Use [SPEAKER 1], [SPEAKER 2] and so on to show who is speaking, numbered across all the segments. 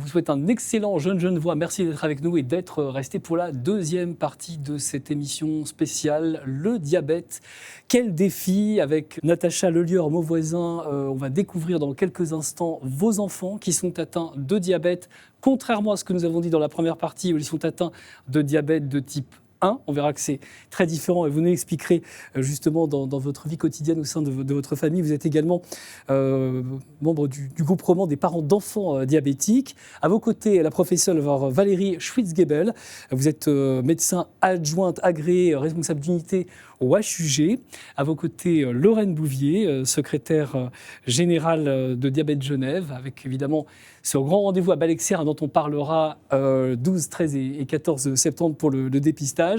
[SPEAKER 1] vous souhaite un excellent Genevois. Merci d'être avec nous et d'être resté pour la deuxième partie de cette émission spéciale, le diabète. Quel défi avec Natacha Lelieur-Mauvoisin. On va découvrir dans quelques instants vos enfants qui sont atteints de diabète, contrairement à ce que nous avons dit dans la première partie où ils sont atteints de diabète de type 1. On verra que c'est très différent et vous nous l'expliquerez justement dans votre vie quotidienne au sein de votre famille. Vous êtes également membre du groupe roman des parents d'enfants diabétiques. À vos côtés, la professeure Valérie Schwitzgebel. Vous êtes médecin adjointe agréée, responsable d'unité au HUG. À vos côtés, Lorraine Bouvier, secrétaire générale de Diabète Genève, avec évidemment ce grand rendez-vous à Balexert dont on parlera 12, 13 et 14 septembre pour le dépistage.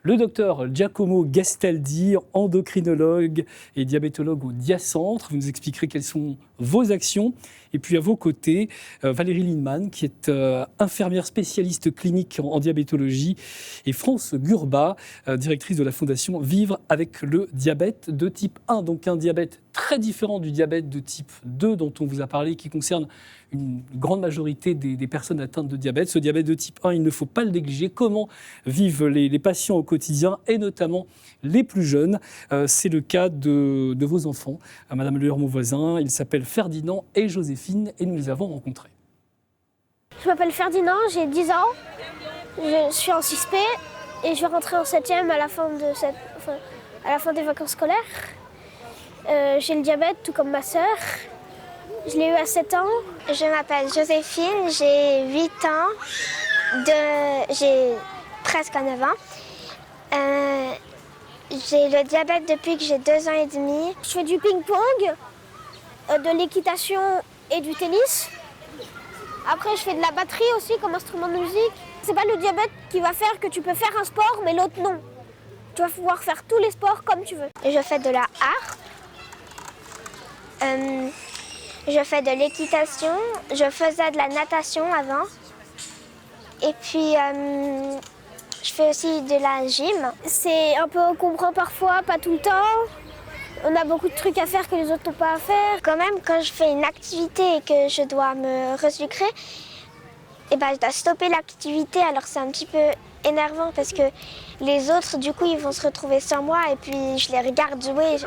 [SPEAKER 1] Le docteur Giacomo Gastaldi, endocrinologue et diabétologue au Diacentre. Vous nous expliquerez quelles sont vos actions. Et puis à vos côtés, Valérie Lindemann, qui est infirmière spécialiste clinique en diabétologie, et France Gurba, directrice de la fondation Vivre avec le diabète de type 1. Donc un diabète très différent du diabète de type 2 dont on vous a parlé, qui concerne une grande majorité des personnes atteintes de diabète. Ce diabète de type 1, il ne faut pas le négliger. Comment vivent les patients au quotidien, et notamment les plus jeunes. C'est le cas de vos enfants, Madame Lelieur-Mauvoisin. Ils s'appellent Ferdinand et Joséphine, et nous les avons rencontrés.
[SPEAKER 2] Je m'appelle Ferdinand, j'ai 10 ans. Je suis en 6P et je vais rentrer en 7e à la fin des vacances scolaires. J'ai le diabète, tout comme ma sœur. Je l'ai eu à 7 ans.
[SPEAKER 3] Je m'appelle Joséphine, j'ai 8 ans, j'ai presque 9 ans. J'ai le diabète depuis que j'ai 2 ans et demi.
[SPEAKER 2] Je fais du ping-pong, de l'équitation et du tennis. Après, je fais de la batterie aussi comme instrument de musique. C'est pas le diabète qui va faire que tu peux faire un sport, mais l'autre non. Tu vas pouvoir faire tous les sports comme tu veux.
[SPEAKER 3] Je fais de la harpe. Je fais de l'équitation, je faisais de la natation avant. Et puis, je fais aussi de la gym.
[SPEAKER 2] C'est un peu encombrant parfois, pas tout le temps. On a beaucoup de trucs à faire que les autres n'ont pas à faire.
[SPEAKER 3] Quand même, quand je fais une activité et que je dois me resucrer, je dois stopper l'activité. Alors c'est un petit peu énervant parce que les autres, du coup, ils vont se retrouver sans moi et puis je les regarde jouer.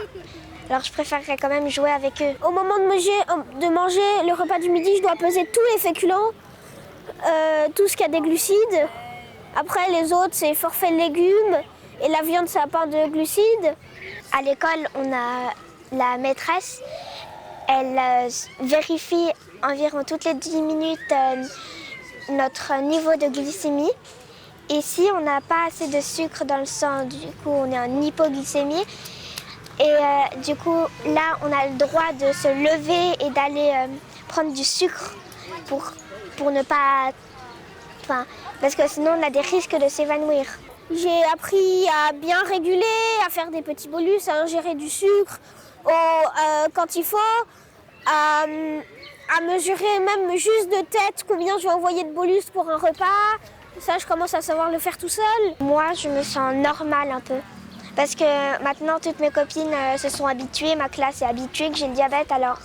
[SPEAKER 3] Alors je préférerais quand même jouer avec eux.
[SPEAKER 2] Au moment de manger le repas du midi, je dois peser tous les féculents, tout ce qui a des glucides. Après les autres, c'est forfait légumes et la viande, ça n'a pas de glucides.
[SPEAKER 3] À l'école, on a la maîtresse, elle vérifie environ toutes les 10 minutes notre niveau de glycémie. Et si on n'a pas assez de sucre dans le sang, du coup on est en hypoglycémie. Et du coup, là, on a le droit de se lever et d'aller prendre du sucre pour ne pas... parce que sinon, on a des risques de s'évanouir.
[SPEAKER 2] J'ai appris à bien réguler, à faire des petits bolus, à ingérer du sucre quand il faut, à mesurer même juste de tête combien je vais envoyer de bolus pour un repas. Ça, je commence à savoir le faire tout seul.
[SPEAKER 3] Moi, je me sens normale un peu. Parce que maintenant, toutes mes copines se sont habituées, ma classe est habituée que j'ai le diabète, alors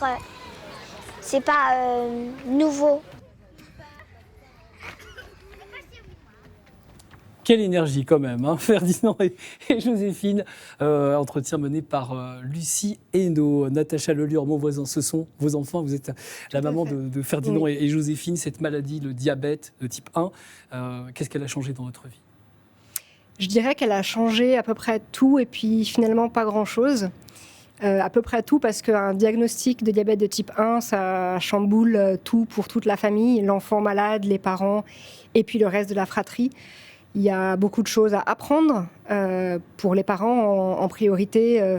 [SPEAKER 3] c'est pas nouveau.
[SPEAKER 1] Quelle énergie quand même, hein, Ferdinand et Joséphine. Entretien mené par Lucie Hainaut. Natacha Lelieur-Mauvoisin, ce sont vos enfants. Vous êtes la maman de Ferdinand oui. et Joséphine. Cette maladie, le diabète de type 1, qu'est-ce qu'elle a changé dans votre vie ?
[SPEAKER 4] Je dirais qu'elle a changé à peu près tout et puis finalement pas grand-chose. À peu près tout parce qu'un diagnostic de diabète de type 1, ça chamboule tout pour toute la famille, l'enfant malade, les parents et puis le reste de la fratrie. Il y a beaucoup de choses à apprendre pour les parents en priorité.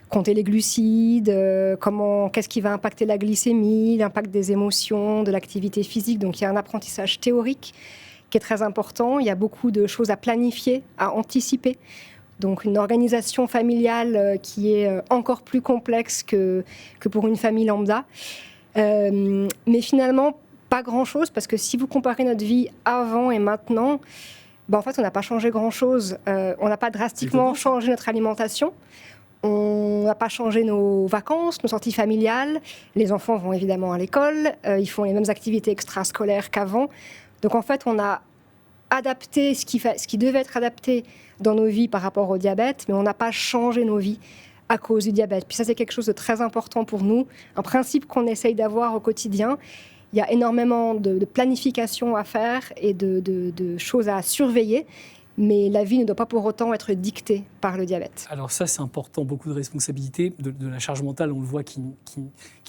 [SPEAKER 4] Compter les glucides, qu'est-ce qui va impacter la glycémie, l'impact des émotions, de l'activité physique. Donc il y a un apprentissage théorique qui est très important. Il y a beaucoup de choses à planifier, à anticiper. Donc une organisation familiale qui est encore plus complexe que pour une famille lambda. Mais finalement, pas grand-chose, parce que si vous comparez notre vie avant et maintenant, en fait, on n'a pas changé grand-chose. On n'a pas drastiquement changé notre alimentation. On n'a pas changé nos vacances, nos sorties familiales. Les enfants vont évidemment à l'école. Ils font les mêmes activités extrascolaires qu'avant. Donc en fait, on a adapté ce qui devait être adapté dans nos vies par rapport au diabète, mais on n'a pas changé nos vies à cause du diabète. Puis ça, c'est quelque chose de très important pour nous, un principe qu'on essaye d'avoir au quotidien. Il y a énormément de planification à faire et de choses à surveiller, mais la vie ne doit pas pour autant être dictée par le diabète.
[SPEAKER 1] Alors ça, c'est important, beaucoup de responsabilités, de la charge mentale, on le voit, qui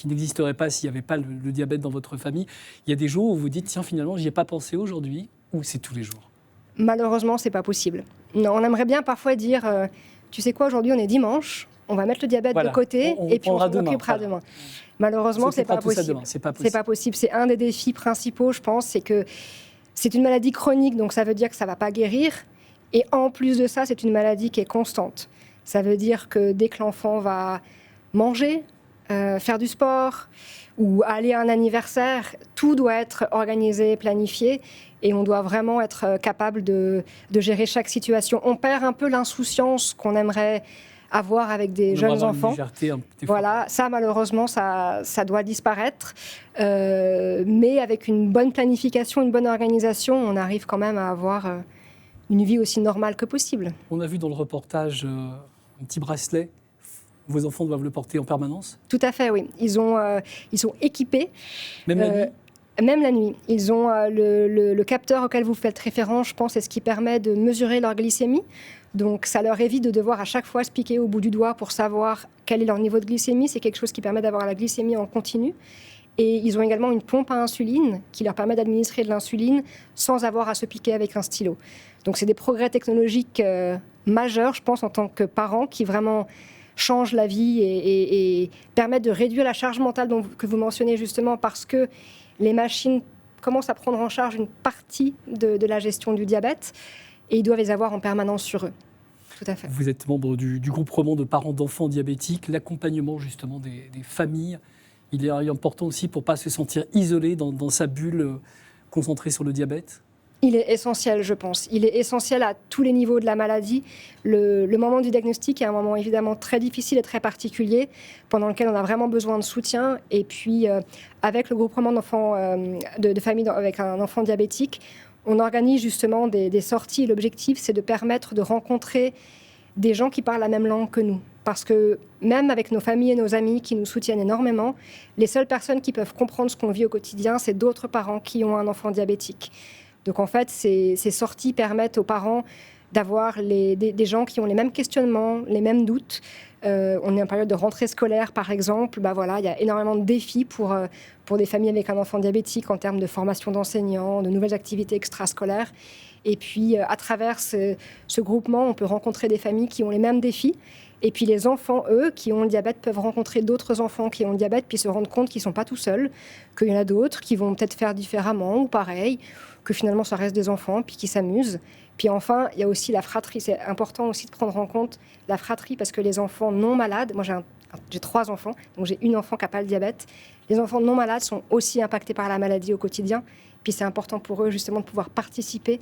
[SPEAKER 1] n'existerait pas s'il n'y avait pas le diabète dans votre famille. Il y a des jours où vous dites, tiens, finalement, j'y ai pas pensé aujourd'hui, ou c'est tous les jours?
[SPEAKER 4] Malheureusement, c'est pas possible. Non, on aimerait bien parfois dire, tu sais quoi, aujourd'hui on est dimanche, on va mettre le diabète de côté et puis on s'en occupera demain. Malheureusement, c'est pas possible. C'est pas possible. C'est un des défis principaux, je pense, c'est que c'est une maladie chronique, donc ça veut dire que ça va pas guérir. Et en plus de ça, c'est une maladie qui est constante. Ça veut dire que dès que l'enfant va manger, faire du sport ou aller à un anniversaire, tout doit être organisé, planifié. Et on doit vraiment être capable de gérer chaque situation. On perd un peu l'insouciance qu'on aimerait avoir avec des jeunes enfants. Voilà, ça malheureusement, ça doit disparaître. Mais avec une bonne planification, une bonne organisation, on arrive quand même à avoir une vie aussi normale que possible.
[SPEAKER 1] On a vu dans le reportage un petit bracelet. Vos enfants doivent le porter en permanence?
[SPEAKER 4] Tout à fait, oui. Ils sont équipés.
[SPEAKER 1] Même la nuit?
[SPEAKER 4] Même la nuit. Ils ont le capteur auquel vous faites référence, je pense, c'est ce qui permet de mesurer leur glycémie. Donc, ça leur évite de devoir à chaque fois se piquer au bout du doigt pour savoir quel est leur niveau de glycémie. C'est quelque chose qui permet d'avoir la glycémie en continu. Et ils ont également une pompe à insuline qui leur permet d'administrer de l'insuline sans avoir à se piquer avec un stylo. Donc, c'est des progrès technologiques majeurs, je pense, en tant que parents, qui vraiment changent la vie et permettent de réduire la charge mentale que vous mentionnez justement, parce que les machines commencent à prendre en charge une partie de la gestion du diabète et ils doivent les avoir en permanence sur eux. Tout à fait.
[SPEAKER 1] Vous êtes membre du groupe roman de parents d'enfants diabétiques. L'accompagnement justement des familles, il est important aussi pour ne pas se sentir isolé dans sa bulle concentrée sur le diabète?
[SPEAKER 4] Il est essentiel, je pense. Il est essentiel à tous les niveaux de la maladie. Le moment du diagnostic est un moment évidemment très difficile et très particulier, pendant lequel on a vraiment besoin de soutien. Et puis, avec le groupement d'enfants, de familles avec un enfant diabétique, on organise justement des sorties. L'objectif, c'est de permettre de rencontrer des gens qui parlent la même langue que nous. Parce que même avec nos familles et nos amis qui nous soutiennent énormément, les seules personnes qui peuvent comprendre ce qu'on vit au quotidien, c'est d'autres parents qui ont un enfant diabétique. Donc en fait, ces sorties permettent aux parents d'avoir des gens qui ont les mêmes questionnements, les mêmes doutes. On est en période de rentrée scolaire, par exemple. Voilà, il y a énormément de défis pour des familles avec un enfant diabétique en termes de formation d'enseignants, de nouvelles activités extrascolaires. Et puis, à travers ce groupement, on peut rencontrer des familles qui ont les mêmes défis. Et puis les enfants, eux, qui ont le diabète, peuvent rencontrer d'autres enfants qui ont le diabète, puis se rendre compte qu'ils ne sont pas tout seuls, qu'il y en a d'autres qui vont peut-être faire différemment ou pareil, que finalement ça reste des enfants, puis qui s'amusent. Puis enfin, il y a aussi la fratrie. C'est important aussi de prendre en compte la fratrie, parce que les enfants non malades, moi j'ai 3 enfants, donc j'ai une enfant qui n'a pas le diabète, les enfants non malades sont aussi impactés par la maladie au quotidien, puis c'est important pour eux justement de pouvoir participer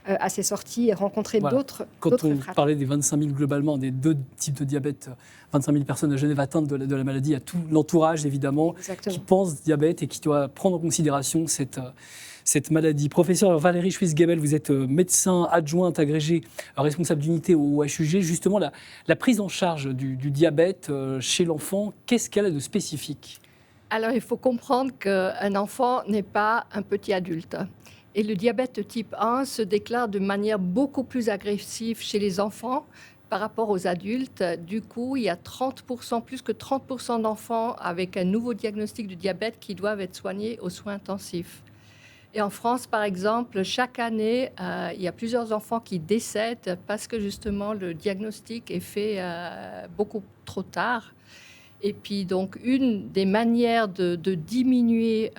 [SPEAKER 4] à ces sorties et rencontrer d'autres
[SPEAKER 1] Quand on parlait des 25 000 globalement, des 2 types de diabète, 25 000 personnes à Genève atteintes de la maladie, il y a tout l'entourage évidemment qui pense diabète et qui doit prendre en considération cette maladie. Professeur Valérie Schwyz-Gebel, vous êtes médecin adjointe agrégée, responsable d'unité au HUG. Justement, la prise en charge du diabète chez l'enfant, qu'est-ce qu'elle a de spécifique?
[SPEAKER 5] Alors, il faut comprendre qu'un enfant n'est pas un petit adulte. Et le diabète type 1 se déclare de manière beaucoup plus agressive chez les enfants par rapport aux adultes. Du coup, il y a plus que 30% d'enfants avec un nouveau diagnostic de diabète qui doivent être soignés aux soins intensifs. Et en France, par exemple, chaque année, il y a plusieurs enfants qui décèdent parce que justement le diagnostic est fait beaucoup trop tard. Et puis donc une des manières de diminuer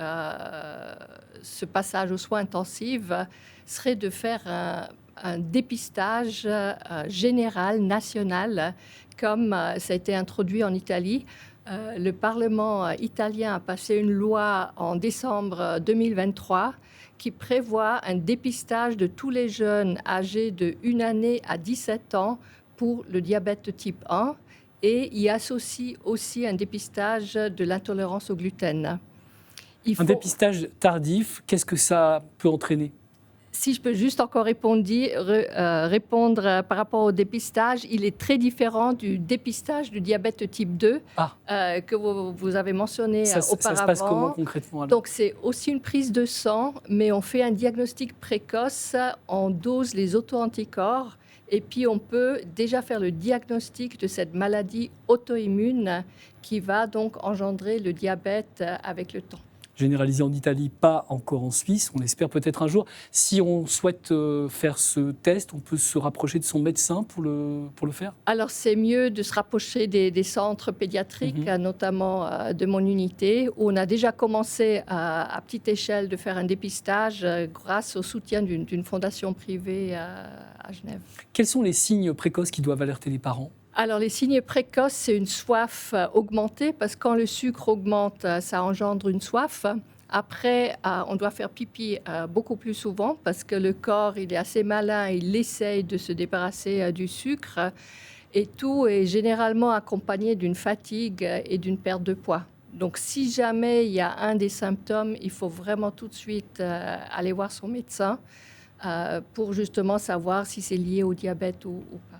[SPEAKER 5] ce passage aux soins intensifs serait de faire un dépistage général, national, comme ça a été introduit en Italie. Le Parlement italien a passé une loi en décembre 2023 qui prévoit un dépistage de tous les jeunes âgés de 1 année à 17 ans pour le diabète type 1. et y associe aussi un dépistage de l'intolérance au gluten.
[SPEAKER 1] Un dépistage tardif, qu'est-ce que ça peut entraîner?
[SPEAKER 5] Si je peux juste encore répondre par rapport au dépistage, il est très différent du dépistage du diabète type 2 que vous avez mentionné auparavant.
[SPEAKER 1] Ça se passe comment concrètement alors?
[SPEAKER 5] Donc c'est aussi une prise de sang, mais on fait un diagnostic précoce, on dose les auto-anticorps et puis on peut déjà faire le diagnostic de cette maladie auto-immune qui va donc engendrer le diabète avec le temps.
[SPEAKER 1] Généralisé en Italie, pas encore en Suisse. On espère peut-être un jour. Si on souhaite faire ce test, on peut se rapprocher de son médecin pour le faire?
[SPEAKER 5] Alors, c'est mieux de se rapprocher des centres pédiatriques, notamment de mon unité, où on a déjà commencé à petite échelle de faire un dépistage grâce au soutien d'une fondation privée à Genève.
[SPEAKER 1] Quels sont les signes précoces qui doivent alerter les parents?
[SPEAKER 5] Alors, les signes précoces, c'est une soif augmentée, parce que quand le sucre augmente, ça engendre une soif. Après, on doit faire pipi beaucoup plus souvent, parce que le corps, il est assez malin, il essaye de se débarrasser du sucre. Et tout est généralement accompagné d'une fatigue et d'une perte de poids. Donc, si jamais il y a un des symptômes, il faut vraiment tout de suite aller voir son médecin pour justement savoir si c'est lié au diabète ou pas.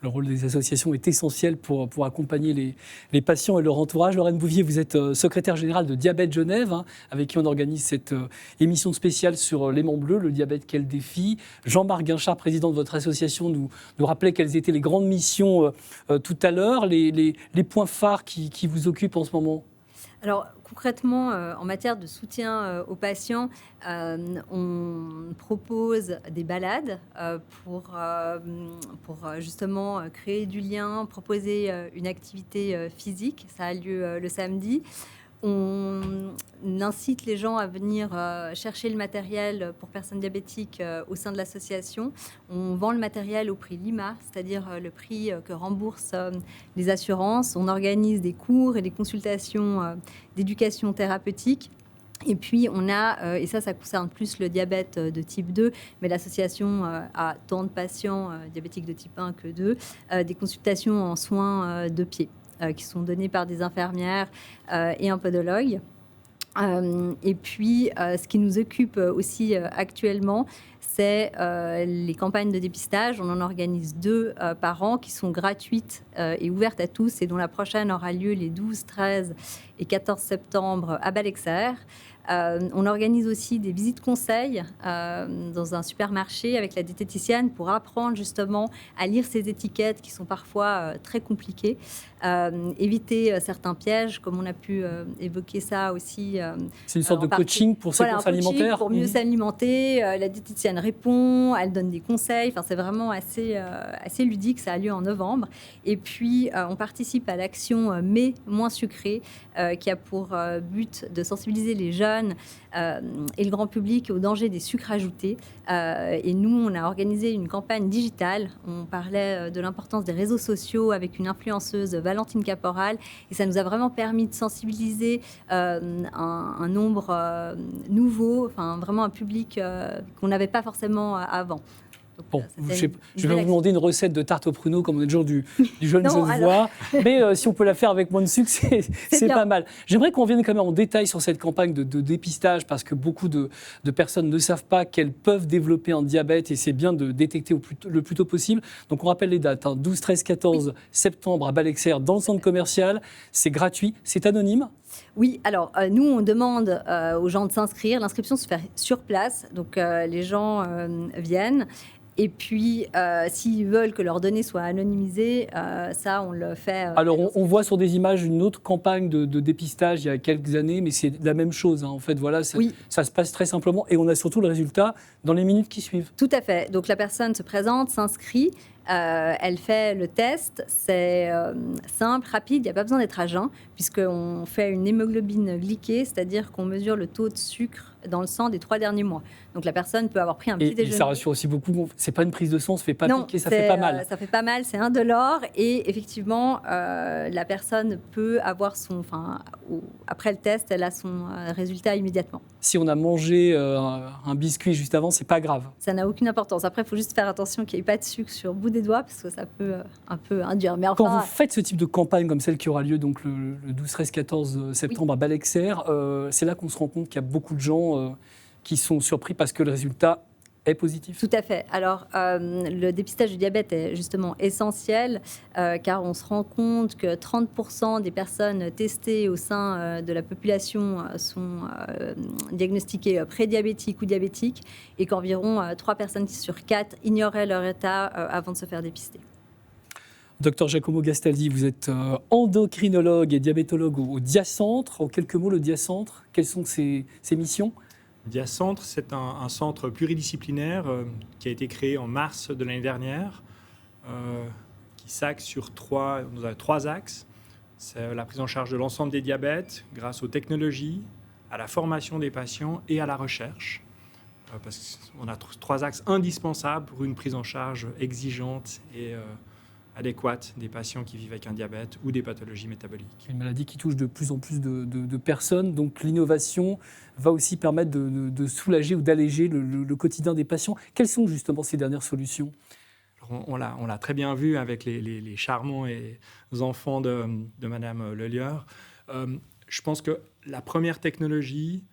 [SPEAKER 1] Le rôle des associations est essentiel pour accompagner les patients et leur entourage. Lorraine Bouvier, vous êtes secrétaire générale de Diabète Genève, avec qui on organise cette émission spéciale sur l'aimant bleu, le diabète, quel défi. Jean-Marc Guinchard, président de votre association, nous rappelait quelles étaient les grandes missions tout à l'heure, les points phares qui vous occupent en ce moment.
[SPEAKER 6] Alors concrètement, en matière de soutien aux patients, on propose des balades pour justement créer du lien, proposer une activité physique. Ça a lieu le samedi. On incite les gens à venir chercher le matériel pour personnes diabétiques au sein de l'association. On vend le matériel au prix Lima, c'est-à-dire le prix que remboursent les assurances. On organise des cours et des consultations d'éducation thérapeutique. Et puis, on a, et ça concerne plus le diabète de type 2, mais l'association a tant de patients diabétiques de type 1 que 2, des consultations en soins de pied. Qui sont données par des infirmières et un podologue. Et puis, ce qui nous occupe aussi actuellement, c'est les campagnes de dépistage. On en organise 2 par an qui sont gratuites et ouvertes à tous et dont la prochaine aura lieu les 12, 13 et 14 septembre à Balexert. On organise aussi des visites conseils dans un supermarché avec la diététicienne pour apprendre justement à lire ces étiquettes qui sont parfois très compliquées, éviter certains pièges, comme on a pu évoquer ça aussi.
[SPEAKER 1] C'est une sorte de coaching pour séquence alimentaire.
[SPEAKER 6] Pour mieux s'alimenter, la diététicienne répond, elle donne des conseils. Enfin, c'est vraiment assez ludique. Ça a lieu en novembre. Et puis, on participe à l'action Mais moins sucré, qui a pour but de sensibiliser les jeunes et le grand public au danger des sucres ajoutés. Et nous, on a organisé une campagne digitale. On parlait de l'importance des réseaux sociaux avec une influenceuse, Valentine Caporal. Et ça nous a vraiment permis de sensibiliser un nombre nouveau, enfin vraiment un public qu'on n'avait pas forcément avant. Donc,
[SPEAKER 1] bon, je vais vous demander une recette de tarte aux pruneaux comme on est toujours du jeune Genevois, mais si on peut la faire avec moins de sucre, c'est pas mal. J'aimerais qu'on vienne quand même en détail sur cette campagne de dépistage parce que beaucoup de personnes ne savent pas qu'elles peuvent développer un diabète et c'est bien de détecter le plus tôt possible. Donc on rappelle les dates, 12, 13, 14 septembre à Balexert dans le centre commercial. C'est gratuit, c'est anonyme.
[SPEAKER 6] Oui, alors nous, on demande aux gens de s'inscrire. L'inscription se fait sur place, donc les gens viennent. Et puis, s'ils veulent que leurs données soient anonymisées, ça, on le fait.
[SPEAKER 1] Alors, on voit sur des images une autre campagne de dépistage il y a quelques années, mais c'est la même chose. En fait, voilà,
[SPEAKER 6] oui.
[SPEAKER 1] Ça se passe très simplement et on a surtout le résultat dans les minutes qui suivent.
[SPEAKER 6] Tout à fait. Donc, la personne se présente, s'inscrit. Elle fait le test, c'est simple, rapide, il n'y a pas besoin d'être à jeun, puisqu'on fait une hémoglobine glyquée, c'est-à-dire qu'on mesure le taux de sucre dans le sang des 3 derniers mois. Donc la personne peut avoir pris un petit
[SPEAKER 1] Et
[SPEAKER 6] déjeuner.
[SPEAKER 1] ça rassure aussi beaucoup. C'est pas une prise de sang, on se fait pas
[SPEAKER 6] Non,
[SPEAKER 1] piquer, ça fait pas mal.
[SPEAKER 6] Ça fait pas mal, c'est indolore et effectivement, la personne peut avoir après le test, elle a son résultat immédiatement.
[SPEAKER 1] Si on a mangé un biscuit juste avant, c'est pas grave.
[SPEAKER 6] Ça n'a aucune importance. Après, il faut juste faire attention qu'il n'y ait pas de sucre sur le bout des doigts parce que ça peut un peu induire. Mais
[SPEAKER 1] Quand
[SPEAKER 6] enfin,
[SPEAKER 1] vous faites ce type de campagne comme celle qui aura lieu donc le 12, 13, 14 septembre à Balexer, c'est là qu'on se rend compte qu'il y a beaucoup de gens qui sont surpris parce que le résultat est positif.
[SPEAKER 6] tout à fait. Alors, le dépistage du diabète est justement essentiel car on se rend compte que 30% des personnes testées au sein de la population sont diagnostiquées prédiabétiques ou diabétiques et qu'environ 3 personnes sur 4 ignoraient leur état avant de se faire dépister.
[SPEAKER 1] Docteur Giacomo Gastaldi, vous êtes endocrinologue et diabétologue au Diacentre. En quelques mots, le Diacentre, quelles sont ses missions ?
[SPEAKER 7] Diacentre, c'est un centre pluridisciplinaire qui a été créé en mars de l'année dernière, qui s'axe sur 3 axes. C'est la prise en charge de l'ensemble des diabètes grâce aux technologies, à la formation des patients et à la recherche. Parce qu'on a 3 axes indispensables pour une prise en charge exigeante et adéquate des patients qui vivent avec un diabète ou des pathologies métaboliques.
[SPEAKER 1] Une maladie qui touche de plus en plus de personnes, donc l'innovation va aussi permettre de soulager ou d'alléger le quotidien des patients. Quelles sont justement ces dernières solutions ?
[SPEAKER 7] Alors, on l'a très bien vu avec les charmants et enfants de Madame Lelieur. Je pense que la première technologie,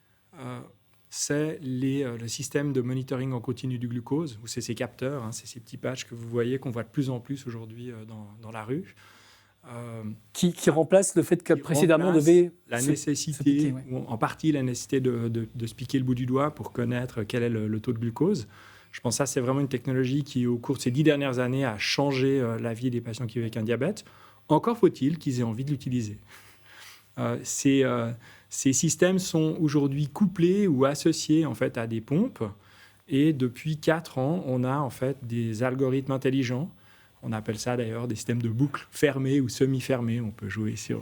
[SPEAKER 7] c'est le système de monitoring en continu du glucose, ou c'est ces capteurs, c'est ces petits patchs que vous voyez, qu'on voit de plus en plus aujourd'hui dans la rue.
[SPEAKER 1] Qui remplace le fait que précédemment on devait
[SPEAKER 7] la
[SPEAKER 1] se
[SPEAKER 7] nécessité,
[SPEAKER 1] piquer, ouais.
[SPEAKER 7] ou en partie la nécessité de se piquer le bout du doigt pour connaître quel est le taux de glucose. Je pense que ça, c'est vraiment une technologie qui, au cours de ces 10 dernières années, a changé la vie des patients qui vivent avec un diabète. Encore faut-il qu'ils aient envie de l'utiliser. Ces systèmes sont aujourd'hui couplés ou associés en fait à des pompes. Et depuis 4 ans, on a en fait des algorithmes intelligents. On appelle ça d'ailleurs des systèmes de boucles fermés ou semi-fermés. On peut jouer sur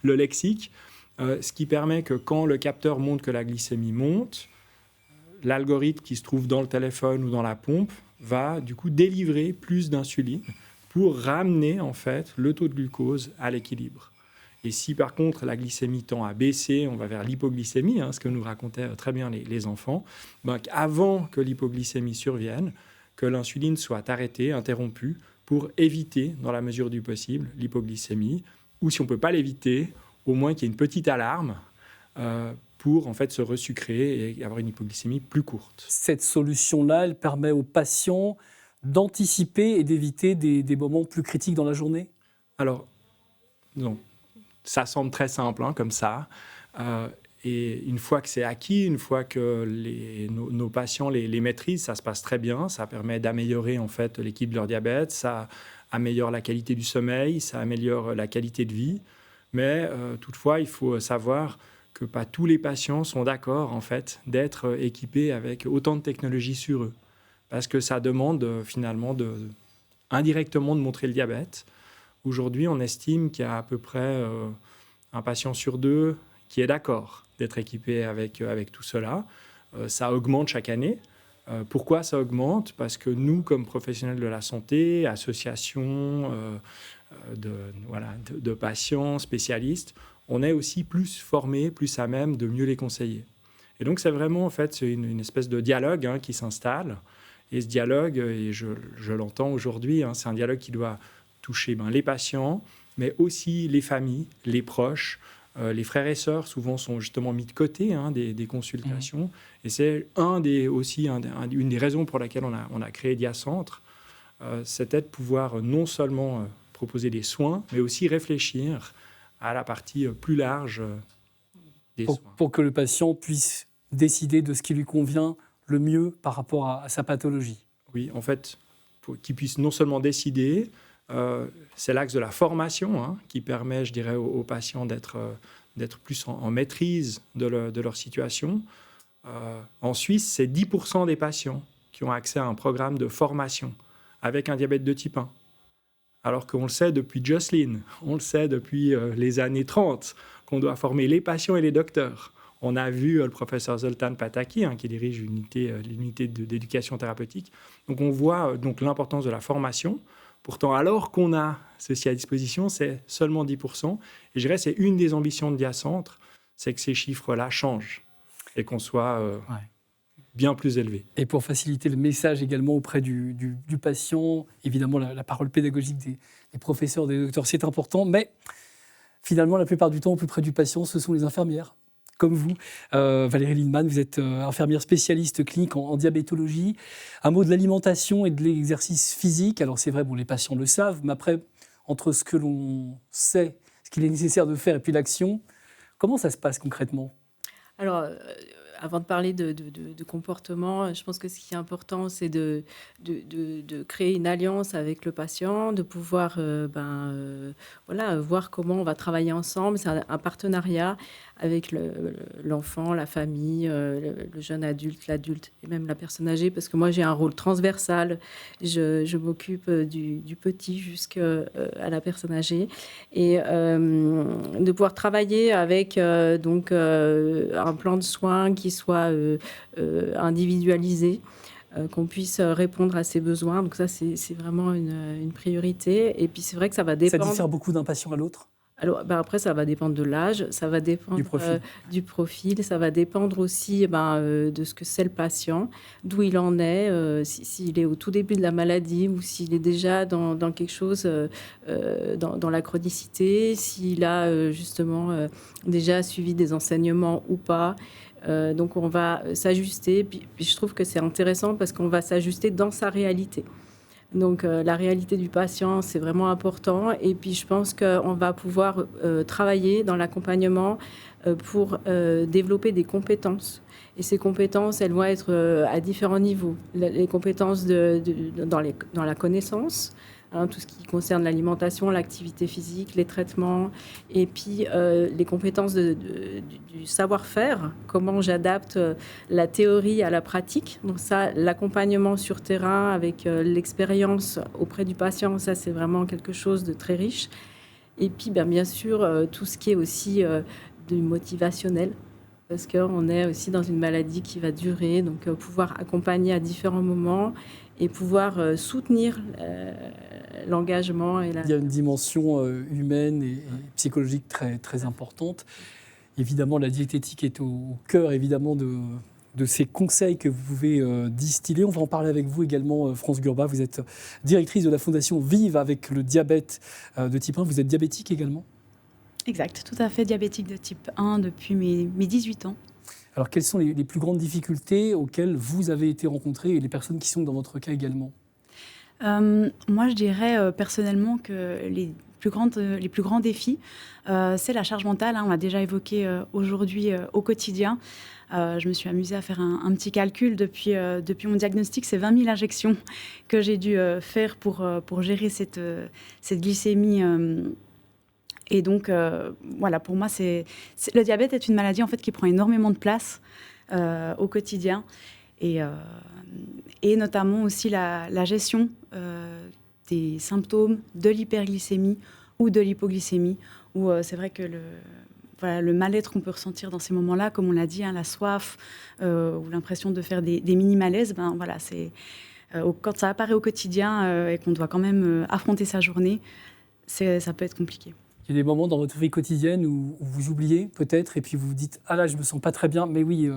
[SPEAKER 7] le lexique. Ce qui permet que quand le capteur montre que la glycémie monte, l'algorithme qui se trouve dans le téléphone ou dans la pompe va du coup délivrer plus d'insuline pour ramener en fait le taux de glucose à l'équilibre. Et si par contre la glycémie tend à baisser, on va vers l'hypoglycémie, ce que nous racontaient très bien les enfants, avant que l'hypoglycémie survienne, que l'insuline soit arrêtée, interrompue, pour éviter, dans la mesure du possible, l'hypoglycémie, ou si on ne peut pas l'éviter, au moins qu'il y ait une petite alarme pour en fait se resucrer et avoir une hypoglycémie plus courte.
[SPEAKER 1] Cette solution-là, elle permet aux patients d'anticiper et d'éviter des moments plus critiques dans la journée ?
[SPEAKER 7] Alors, non. Ça semble très simple, comme ça. Et une fois que c'est acquis, une fois que nos patients les maîtrisent, ça se passe très bien. Ça permet d'améliorer en fait l'équilibre de leur diabète. Ça améliore la qualité du sommeil. Ça améliore la qualité de vie. Mais toutefois, il faut savoir que pas tous les patients sont d'accord en fait d'être équipés avec autant de technologies sur eux, parce que ça demande finalement indirectement de montrer le diabète. Aujourd'hui, on estime qu'il y a à peu près un patient sur 2 qui est d'accord d'être équipé avec tout cela. Ça augmente chaque année. Pourquoi ça augmente ? Parce que nous, comme professionnels de la santé, associations de patients, spécialistes, on est aussi plus formés, plus à même de mieux les conseiller. Et donc, c'est vraiment en fait c'est une espèce de dialogue qui s'installe. Et ce dialogue, et je l'entends aujourd'hui, c'est un dialogue qui doit toucher les patients, mais aussi les familles, les proches, les frères et sœurs, souvent sont justement mis de côté des consultations. Et c'est une des raisons pour laquelle on a créé Diacentre, c'était de pouvoir non seulement proposer des soins, mais aussi réfléchir à la partie plus large des soins.
[SPEAKER 1] Pour que le patient puisse décider de ce qui lui convient le mieux par rapport à sa pathologie.
[SPEAKER 7] Oui, en fait, pour qu'il puisse non seulement décider, c'est l'axe de la formation qui permet, je dirais, aux patients d'être plus en maîtrise de leur situation. En Suisse, c'est 10% des patients qui ont accès à un programme de formation avec un diabète de type 1. Alors qu'on le sait depuis Jocelyn, on le sait depuis les années 30, qu'on doit former les patients et les docteurs. On a vu le professeur Zoltán Pataki, qui dirige l'unité d'éducation thérapeutique. Donc on voit donc l'importance de la formation. Pourtant, alors qu'on a ceci à disposition, c'est seulement 10%. Et je dirais c'est une des ambitions de Diacentre, c'est que ces chiffres-là changent et qu'on soit bien plus élevé.
[SPEAKER 1] Et pour faciliter le message également auprès du patient, évidemment, la parole pédagogique des professeurs, des docteurs, c'est important. Mais finalement, la plupart du temps, au plus près du patient, ce sont les infirmières, comme vous. Valérie Lindemann, vous êtes infirmière spécialiste clinique en diabétologie. Un mot de l'alimentation et de l'exercice physique. Alors c'est vrai, les patients le savent, mais après, entre ce que l'on sait, ce qu'il est nécessaire de faire et puis l'action, comment ça se passe concrètement ?
[SPEAKER 8] Alors, avant de parler de comportement, je pense que ce qui est important, c'est de créer une alliance avec le patient, de pouvoir voir comment on va travailler ensemble. C'est un partenariat avec l'enfant, la famille, le jeune adulte, l'adulte et même la personne âgée, parce que moi, j'ai un rôle transversal. Je m'occupe du petit jusqu'à la personne âgée. Et de pouvoir travailler avec un plan de soins qui soit individualisé, qu'on puisse répondre à ses besoins. Donc ça, c'est vraiment une priorité. Et puis, c'est vrai que ça va dépendre...
[SPEAKER 1] Ça diffère beaucoup d'un patient à l'autre ?
[SPEAKER 8] Alors, après, ça va dépendre de l'âge, ça va dépendre du profil, ça va dépendre aussi de ce que c'est le patient, d'où il en est, s'il est au tout début de la maladie ou s'il est déjà dans quelque chose, dans la chronicité, s'il a justement déjà suivi des enseignements ou pas. Donc, on va s'ajuster. Puis, je trouve que c'est intéressant parce qu'on va s'ajuster dans sa réalité. Donc, la réalité du patient, c'est vraiment important. Et puis, je pense qu'on va pouvoir travailler dans l'accompagnement pour développer des compétences. Et ces compétences, elles vont être à différents niveaux. Les compétences dans la connaissance, tout ce qui concerne l'alimentation, l'activité physique, les traitements, et puis les compétences du savoir-faire, comment j'adapte la théorie à la pratique. Donc ça, l'accompagnement sur terrain avec l'expérience auprès du patient, ça c'est vraiment quelque chose de très riche. Et puis bien sûr, tout ce qui est aussi du motivationnel, parce qu'on est aussi dans une maladie qui va durer, donc pouvoir accompagner à différents moments et pouvoir soutenir l'engagement. Il
[SPEAKER 1] y a une dimension humaine et psychologique très, très importante. Évidemment, la diététique est au cœur évidemment de ces conseils que vous pouvez distiller. On va en parler avec vous également, France Gurba. Vous êtes directrice de la Fondation Vive avec le diabète de type 1. Vous êtes diabétique également ?
[SPEAKER 9] Exact, tout à fait, diabétique de type 1 depuis mes 18 ans. Alors,
[SPEAKER 1] quelles sont les plus grandes difficultés auxquelles vous avez été rencontrés et les personnes qui sont dans votre cas également ?
[SPEAKER 9] Moi, je dirais personnellement que les plus grands défis, c'est la charge mentale. On l'a déjà évoqué aujourd'hui au quotidien. Je me suis amusée à faire un petit calcul. Depuis mon diagnostic, c'est 20 000 injections que j'ai dû faire pour gérer cette glycémie. Et donc, pour moi, le diabète est une maladie en fait, qui prend énormément de place au quotidien. Et notamment aussi la gestion des symptômes de l'hyperglycémie ou de l'hypoglycémie, où c'est vrai que le mal-être qu'on peut ressentir dans ces moments-là, comme on l'a dit, la soif ou l'impression de faire des mini-malaises, quand ça apparaît au quotidien et qu'on doit quand même affronter sa journée, ça peut être compliqué.
[SPEAKER 1] Il y a des moments dans votre vie quotidienne où vous oubliez peut-être et puis vous vous dites « Ah là, je ne me sens pas très bien, mais oui, il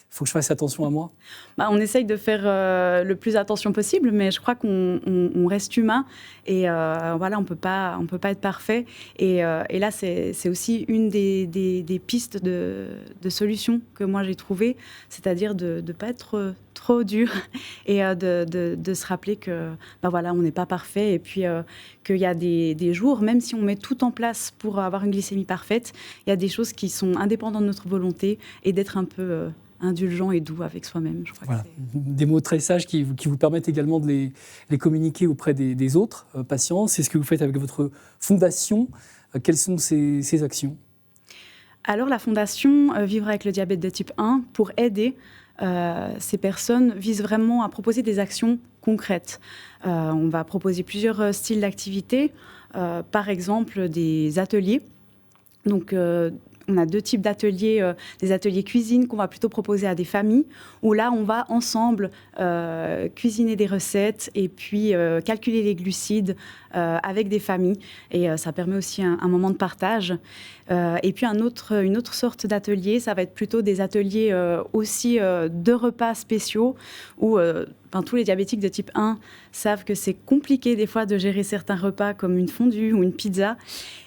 [SPEAKER 1] faut que je fasse attention à moi ».
[SPEAKER 9] On essaye de faire le plus attention possible, mais je crois qu'on reste humain et on peut pas être parfait. Et là, c'est aussi une des pistes de solutions que moi j'ai trouvées, c'est-à-dire de ne pas être trop dur et de se rappeler que on n'est pas parfait et puis qu'il y a des jours, même si on met tout en place pour avoir une glycémie parfaite, il y a des choses qui sont indépendantes de notre volonté et d'être un peu indulgent et doux avec soi-même. Je crois que
[SPEAKER 1] des mots très sages qui vous permettent également de les communiquer auprès des autres patients. C'est ce que vous faites avec votre fondation. Quelles sont ces actions ?
[SPEAKER 9] Alors la fondation Vivre avec le diabète de type 1, pour aider ces personnes, vise vraiment à proposer des actions concrètes. On va proposer plusieurs styles d'activités, par exemple des ateliers. Donc, on a 2 types d'ateliers, des ateliers cuisine qu'on va plutôt proposer à des familles, où là, on va ensemble cuisiner des recettes et puis calculer les glucides avec des familles. Et ça permet aussi un moment de partage. Et puis une autre sorte d'atelier, ça va être plutôt des ateliers aussi de repas spéciaux où tous les diabétiques de type 1 savent que c'est compliqué des fois de gérer certains repas comme une fondue ou une pizza.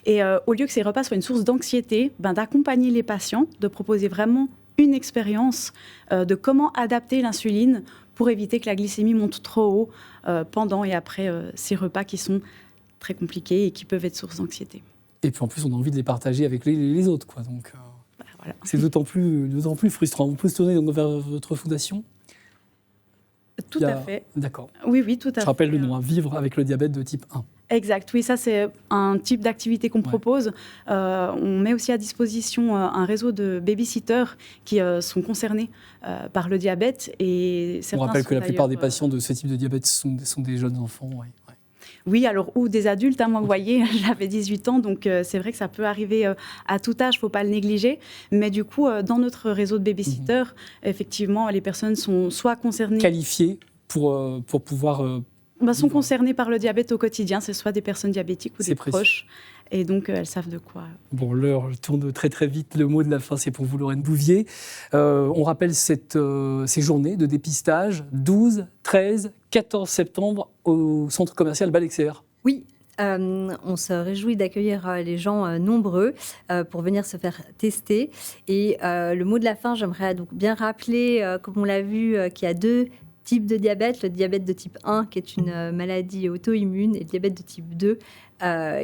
[SPEAKER 9] Et au lieu que ces repas soient une source d'anxiété, d'accompagner les patients, de proposer vraiment une expérience de comment adapter l'insuline pour éviter que la glycémie monte trop haut pendant et après ces repas qui sont très compliqués et qui peuvent être source d'anxiété.
[SPEAKER 1] Et puis en plus, on a envie de les partager avec les autres, quoi. Donc,
[SPEAKER 9] voilà.
[SPEAKER 1] C'est d'autant plus frustrant. On peut se tourner donc, vers votre fondation ?
[SPEAKER 9] Tout à fait.
[SPEAKER 1] D'accord.
[SPEAKER 9] Oui, tout à fait.
[SPEAKER 1] Je rappelle le nom, Vivre avec le diabète de type 1.
[SPEAKER 9] Exact, oui, ça c'est un type d'activité qu'on propose. On met aussi à disposition un réseau de babysitters qui sont concernés par le diabète. Et
[SPEAKER 1] on rappelle que la plupart des patients de ce type de diabète sont des jeunes enfants. Ouais.
[SPEAKER 9] Oui, alors, ou des adultes. Moi, vous voyez, j'avais 18 ans, donc c'est vrai que ça peut arriver à tout âge, il ne faut pas le négliger. Mais du coup, dans notre réseau de babysitters, effectivement, les personnes sont soit concernées...
[SPEAKER 1] Qualifiées pour pouvoir...
[SPEAKER 9] sont concernées par le diabète au quotidien. C'est soit des personnes diabétiques ou des proches. Et donc, elles savent de quoi.
[SPEAKER 1] Bon, l'heure tourne très très vite. Le mot de la fin, c'est pour vous, Lorraine Bouvier. On rappelle ces journées de dépistage, 12, 13, 14 septembre, au centre commercial Balexer.
[SPEAKER 6] Oui. On se réjouit d'accueillir les gens nombreux pour venir se faire tester. Et le mot de la fin, j'aimerais donc bien rappeler, comme on l'a vu, qu'il y a 2 types de diabète. Le diabète de type 1, qui est une maladie auto-immune, et le diabète de type 2,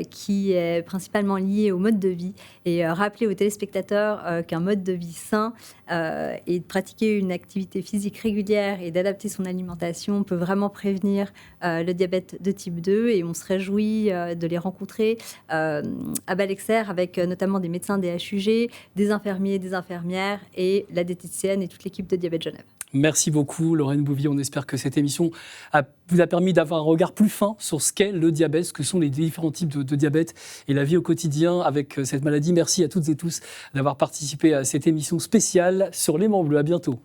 [SPEAKER 6] qui est principalement lié au mode de vie. Et rappeler aux téléspectateurs qu'un mode de vie sain et de pratiquer une activité physique régulière et d'adapter son alimentation peut vraiment prévenir le diabète de type 2. Et on se réjouit de les rencontrer à Balexer avec notamment des médecins des HUG, des infirmiers, des infirmières et la diététicienne et toute l'équipe de Diabète Genève.
[SPEAKER 1] Merci beaucoup, Lorraine Bouvier. On espère que cette émission vous a permis d'avoir un regard plus fin sur ce qu'est le diabète, ce que sont les différents types de diabète et la vie au quotidien avec cette maladie. Merci à toutes et tous d'avoir participé à cette émission spéciale sur Les Mains Bleues. À bientôt.